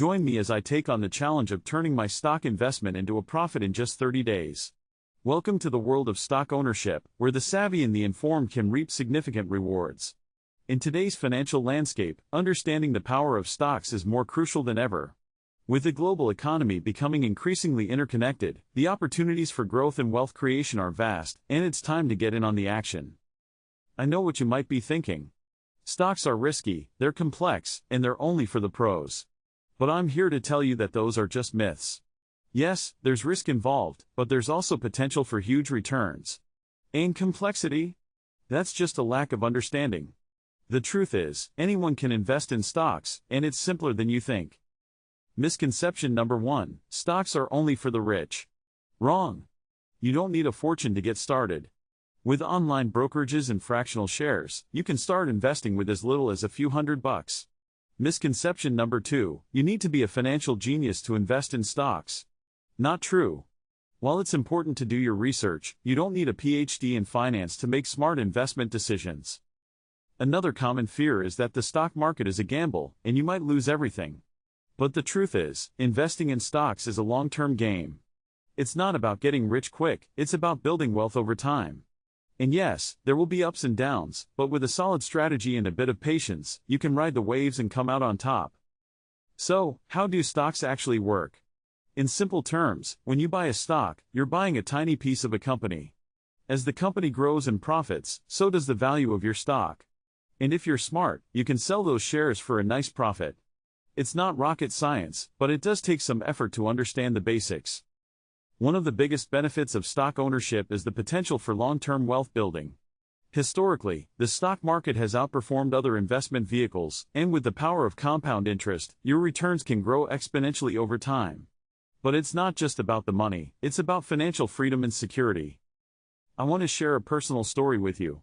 Join me as I take on the challenge of turning my stock investment into a profit in just 30 days. Welcome to the world of stock ownership, where the savvy and the informed can reap significant rewards. In today's financial landscape, understanding the power of stocks is more crucial than ever. With the global economy becoming increasingly interconnected, the opportunities for growth and wealth creation are vast, and it's time to get in on the action. I know what you might be thinking. Stocks are risky, they're complex, and they're only for the pros. But I'm here to tell you that those are just myths. Yes, there's risk involved, but there's also potential for huge returns. And complexity? That's just a lack of understanding. The truth is, anyone can invest in stocks, and it's simpler than you think. Misconception number 1, stocks are only for the rich. Wrong. You don't need a fortune to get started. With online brokerages and fractional shares, you can start investing with as little as a few $100. Misconception number 2, you need to be a financial genius to invest in stocks. Not true. While it's important to do your research, you don't need a PhD in finance to make smart investment decisions. Another common fear is that the stock market is a gamble, and you might lose everything. But the truth is, investing in stocks is a long-term game. It's not about getting rich quick, it's about building wealth over time. And yes, there will be ups and downs, but with a solid strategy and a bit of patience, you can ride the waves and come out on top. So, how do stocks actually work? In simple terms, when you buy a stock, you're buying a tiny piece of a company. As the company grows and profits, so does the value of your stock. And if you're smart, you can sell those shares for a nice profit. It's not rocket science, but it does take some effort to understand the basics. One of the biggest benefits of stock ownership is the potential for long-term wealth building. Historically, the stock market has outperformed other investment vehicles, and with the power of compound interest, your returns can grow exponentially over time. But it's not just about the money, it's about financial freedom and security. I want to share a personal story with you.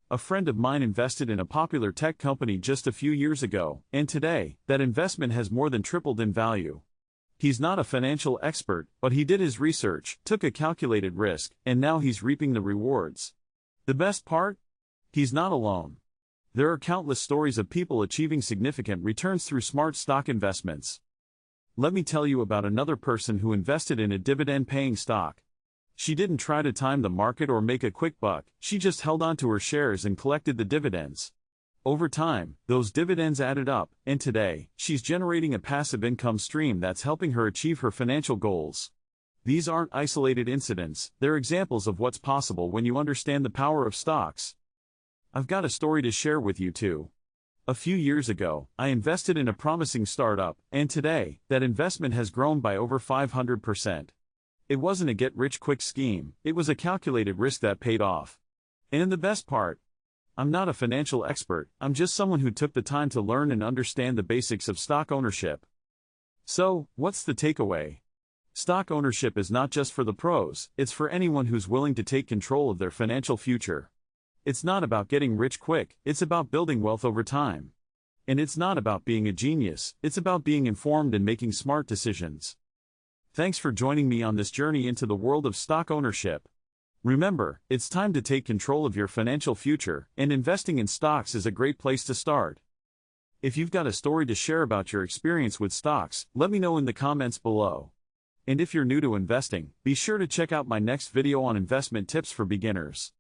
A friend of mine invested in a popular tech company just a few years ago, and today, that investment has more than tripled in value. He's not a financial expert, but he did his research, took a calculated risk, and now he's reaping the rewards. The best part? He's not alone. There are countless stories of people achieving significant returns through smart stock investments. Let me tell you about another person who invested in a dividend-paying stock. She didn't try to time the market or make a quick buck, she just held on to her shares and collected the dividends. Over time, those dividends added up, and today, she's generating a passive income stream that's helping her achieve her financial goals. These aren't isolated incidents, they're examples of what's possible when you understand the power of stocks. I've got a story to share with you too. A few years ago, I invested in a promising startup, and today, that investment has grown by over 500%. It wasn't a get-rich-quick scheme, it was a calculated risk that paid off. And the best part? I'm not a financial expert, I'm just someone who took the time to learn and understand the basics of stock ownership. So, what's the takeaway? Stock ownership is not just for the pros, it's for anyone who's willing to take control of their financial future. It's not about getting rich quick, it's about building wealth over time. And it's not about being a genius, it's about being informed and making smart decisions. Thanks for joining me on this journey into the world of stock ownership. Remember, it's time to take control of your financial future, and investing in stocks is a great place to start. If you've got a story to share about your experience with stocks, let me know in the comments below. And if you're new to investing, be sure to check out my next video on investment tips for beginners.